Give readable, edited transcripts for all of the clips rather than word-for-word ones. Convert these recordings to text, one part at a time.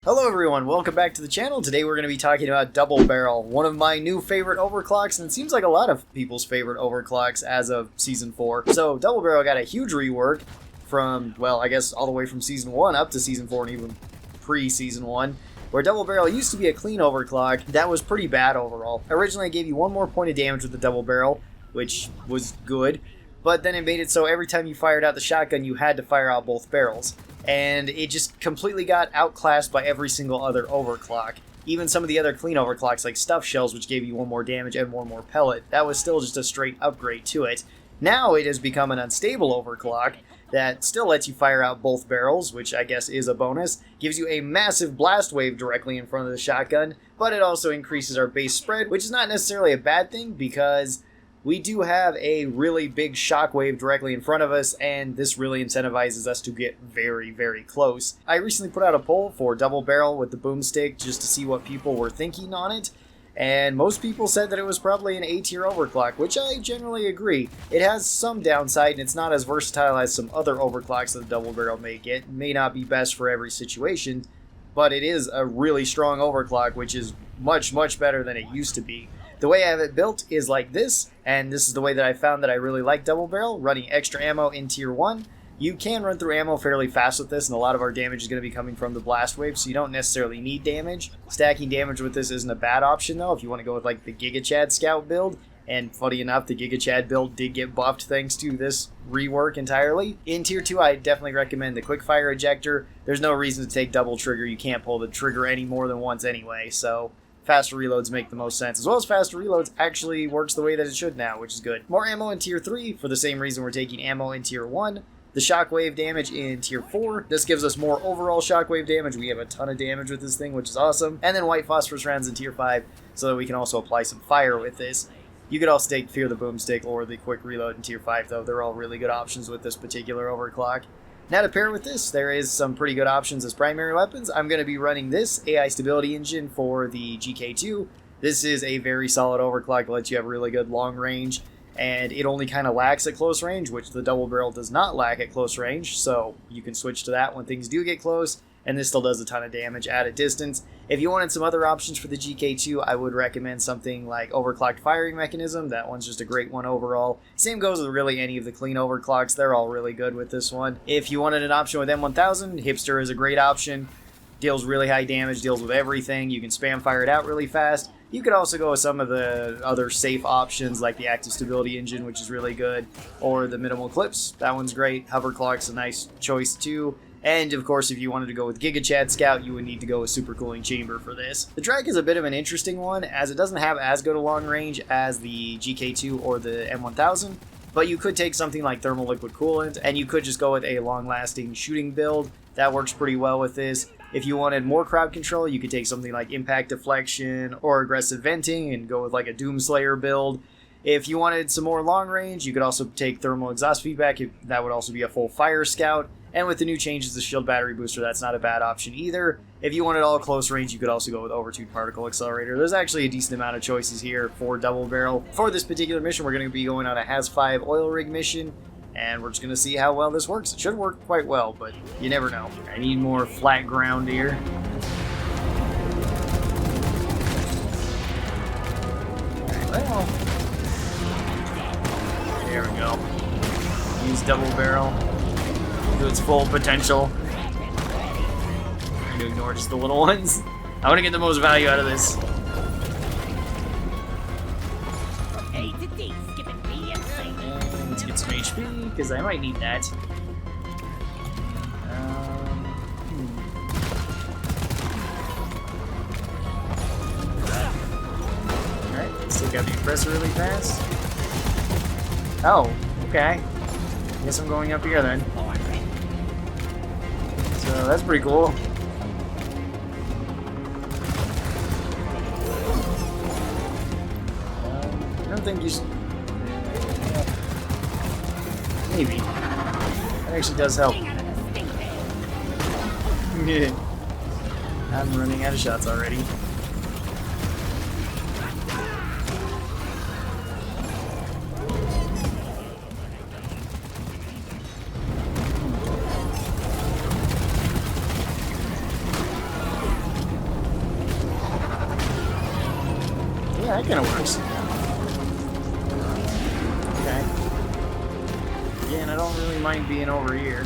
Hello everyone, welcome back to the channel. Today we're going to be talking about Double Barrel, one of my new favorite overclocks, and it seems like a lot of people's favorite overclocks as of Season 4. So Double Barrel got a huge rework from, well, I guess all the way from Season 1 up to Season 4 and even pre-Season 1, where Double Barrel used to be a clean overclock that was pretty bad overall. Originally it gave you one more point of damage with the Double Barrel, which was good, but then it made it so every time you fired out the shotgun you had to fire out both barrels. And it just completely got outclassed by every single other overclock. Even some of the other clean overclocks like Stuff Shells, which gave you one more damage and one more pellet, that was still just a straight upgrade to it. Now it has become an unstable overclock that still lets you fire out both barrels, which I guess is a bonus, gives you a massive blast wave directly in front of the shotgun, but it also increases our base spread, which is not necessarily a bad thing because we do have a really big shockwave directly in front of us, and this really incentivizes us to get very, very close. I recently put out a poll for Double Barrel with the Boomstick just to see what people were thinking on it, and most people said that it was probably an A-tier overclock, which I generally agree. It has some downside, and it's not as versatile as some other overclocks that the Double Barrel may get. It may not be best for every situation, but it is a really strong overclock, which is much, much better than it used to be. The way I have it built is like this, and this is the way that I found that I really like Double Barrel, running extra ammo in Tier 1. You can run through ammo fairly fast with this, and a lot of our damage is going to be coming from the blast wave, so you don't necessarily need damage. Stacking damage with this isn't a bad option, though, if you want to go with like the Giga Chad Scout build. And funny enough, the Giga Chad build did get buffed thanks to this rework entirely. In Tier 2, I definitely recommend the Quickfire Ejector. There's no reason to take double trigger. You can't pull the trigger any more than once anyway, so faster reloads make the most sense, as well as faster reloads actually works the way that it should now, which is good. More ammo in Tier 3, for the same reason we're taking ammo in Tier 1. The shockwave damage in Tier 4. This gives us more overall shockwave damage. We have a ton of damage with this thing, which is awesome. And then white phosphorus rounds in Tier 5, so that we can also apply some fire with this. You could also take Fear the Boomstick or the quick reload in Tier 5, though. They're all really good options with this particular overclock. Now to pair with this, there is some pretty good options as primary weapons. I'm going to be running this AI Stability Engine for the GK2. This is a very solid overclock that lets you have really good long range, and it only kind of lacks at close range, which the Double Barrel does not lack at close range, so you can switch to that when things do get close, and this still does a ton of damage at a distance. If you wanted some other options for the GK2, I would recommend something like Overclocked Firing Mechanism. That one's just a great one overall. Same goes with really any of the clean overclocks. They're all really good with this one. If you wanted an option with M1000, Hipster is a great option. Deals really high damage, deals with everything. You can spam fire it out really fast. You could also go with some of the other safe options like the Active Stability Engine, which is really good, or the Minimal Clips. That one's great. Hoverclock's a nice choice too. And, of course, if you wanted to go with Giga Chad Scout, you would need to go with Super Cooling Chamber for this. The Drake is a bit of an interesting one, as it doesn't have as good a long range as the GK2 or the M1000, but you could take something like Thermal Liquid Coolant, and you could just go with a long-lasting shooting build. That works pretty well with this. If you wanted more crowd control, you could take something like Impact Deflection or Aggressive Venting and go with like a Doomslayer build. If you wanted some more long range, you could also take Thermal Exhaust Feedback. That would also be a full Fire Scout. And with the new changes to Shield Battery Booster, that's not a bad option either. If you wanted all close range, you could also go with Overtuned Particle Accelerator. There's actually a decent amount of choices here for Double Barrel. For this particular mission, we're going to be going on a Has-5 oil rig mission, and we're just going to see how well this works. It should work quite well, but you never know. I need more flat ground here. Well, there we go. Use Double Barrel to its full potential. I'm going to ignore just the little ones. I want to get the most value out of this. And let's get some HP, because I might need that. Alright, let's take out the compressor really fast. Oh, okay. Guess I'm going up here then. So that's pretty cool. I don't think you should... Maybe. That actually does help. I'm running out of shots already. Yeah, that kind of works. Okay. Yeah, and I don't really mind being over here.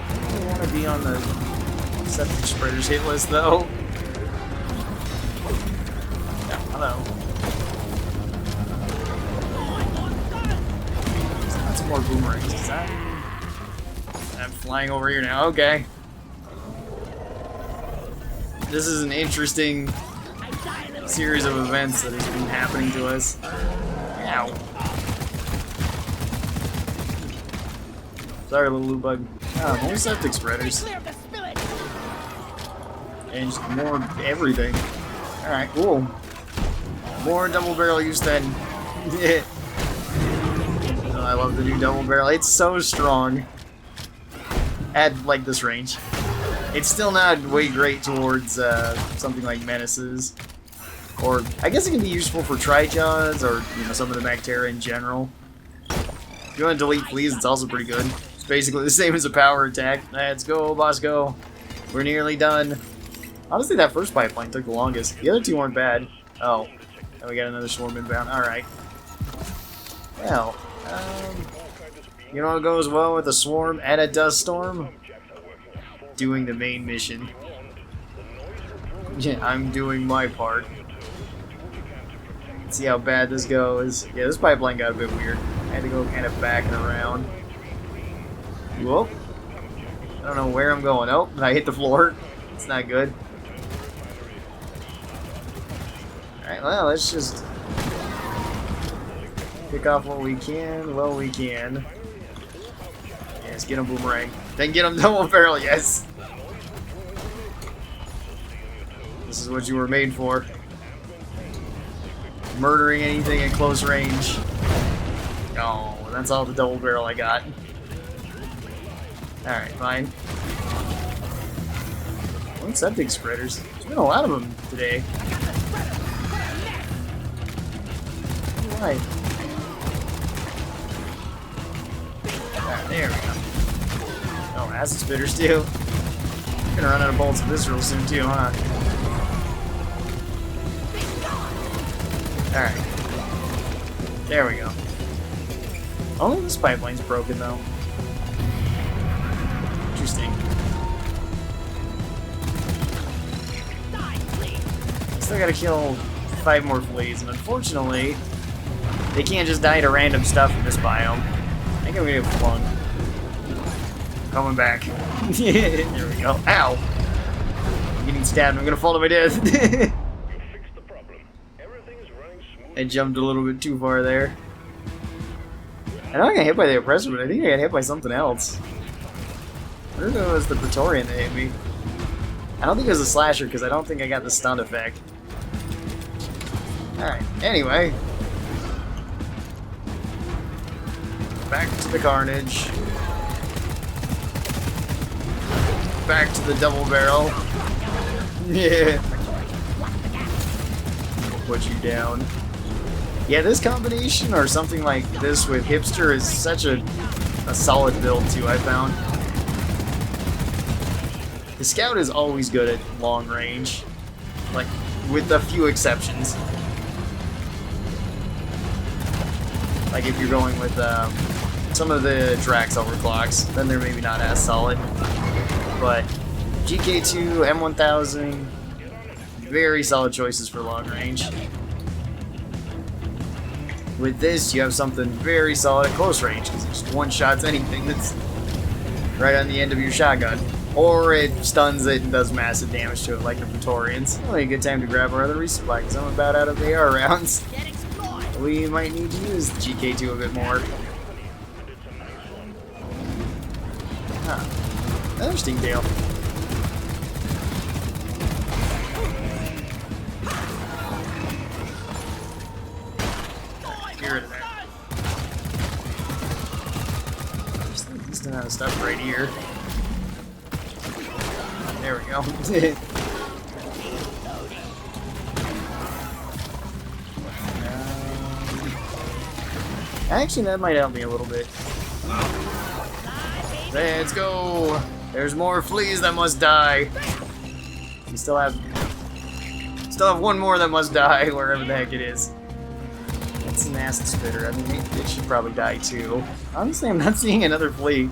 I don't want to be on the septic spreaders hit list, though. Yeah, hello. That's some more boomerangs. Is that... I'm flying over here now. Okay. This is an interesting series of events that has been happening to us. Ow. Sorry, little loot bug. Ah, more septic spreaders. And just more everything. Alright, cool. More double barrel use then. Yeah. Oh, I love the new double barrel. It's so strong. At, like, this range. It's still not way great towards something like menaces. Or, I guess it can be useful for Trijaws or, you know, some of the Bacteria in general. If you want to delete fleas, it's also pretty good. It's basically the same as a power attack. Let's go, boss, go. We're nearly done. Honestly, that first pipeline took the longest. The other two weren't bad. Oh, and we got another swarm inbound. Alright. Well, you know what goes well with a swarm and a dust storm? Doing the main mission. Yeah, I'm doing my part. Let's see how bad this goes. Yeah, this pipeline got a bit weird. I had to go kind of back and around. Whoop. I don't know where I'm going. Oh, I hit the floor. It's not good. Alright, well, let's just pick off what we can. Well, we can. Yes, get him boomerang. Then get him double barrel, yes! This is what you were made for. Murdering anything at close range. Oh, that's all the double barrel I got. Alright, fine. One septic spreaders. There's been a lot of them today. Why? Alright, there we go. Oh, acid spitters too. I'm gonna run out of bolts of this real soon too, huh? Alright. There we go. Only this pipeline's broken though. Interesting. Still gotta kill 5 more fleas, and unfortunately, they can't just die to random stuff in this biome. I think I'm gonna get flung. Coming back. There we go. Ow! I'm getting stabbed. I'm gonna fall to my death. I jumped a little bit too far there. I know I got hit by the oppressor, but I think I got hit by something else. I don't know if it was the Praetorian that hit me. I don't think it was a slasher because I don't think I got the stun effect. Alright, anyway. Back to the carnage. Back to the double barrel. Yeah. Put you down. Yeah, this combination or something like this with hipster is such a solid build too, I found. The scout is always good at long range. Like, with a few exceptions. Like if you're going with some of the Drax overclocks, then they're maybe not as solid. But GK2, M1000, very solid choices for long range. With this, you have something very solid at close range, because it just one-shots anything that's right on the end of your shotgun. Or it stuns it and does massive damage to it, like the Praetorians. Probably a good time to grab our other resupply, because I'm about out of AR rounds. We might need to use the GK2 a bit more. Huh. Another Stingtail. Get rid of that. Just a decent amount of stuff right here. There we go. Actually, that might help me a little bit. Let's go! There's more fleas that must die. We still have Still have one more that must die, wherever the heck it is. It's an acid spitter. I mean, it should probably die too. Honestly, I'm not seeing another flea.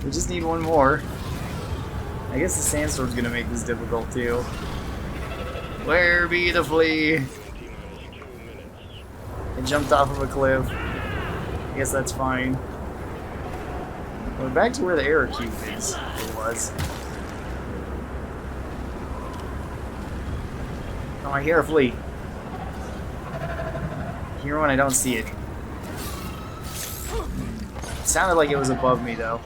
We just need one more. I guess the sandstorm's gonna make this difficult too. Where be the flea? It jumped off of a cliff. I guess that's fine. We're back to where the error cube is. It was. Oh, I hear a flea. I hear one, I don't see it. It sounded like it was above me though.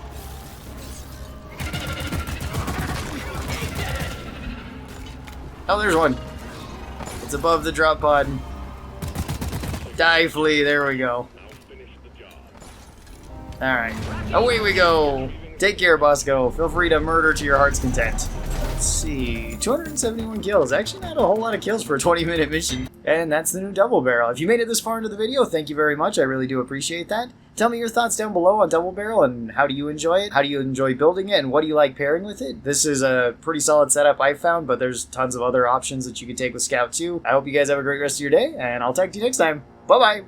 Oh, there's one. It's above the drop pod. Die, flea. There we go. Alright. Away we go. Take care, Bosco. Feel free to murder to your heart's content. Let's see. 271 kills. Actually, not a whole lot of kills for a 20-minute mission. And that's the new Double Barrel. If you made it this far into the video, thank you very much. I really do appreciate that. Tell me your thoughts down below on Double Barrel and how do you enjoy it? How do you enjoy building it? And what do you like pairing with it? This is a pretty solid setup I found, but there's tons of other options that you can take with Scout too. I hope you guys have a great rest of your day, and I'll talk to you next time. Bye-bye!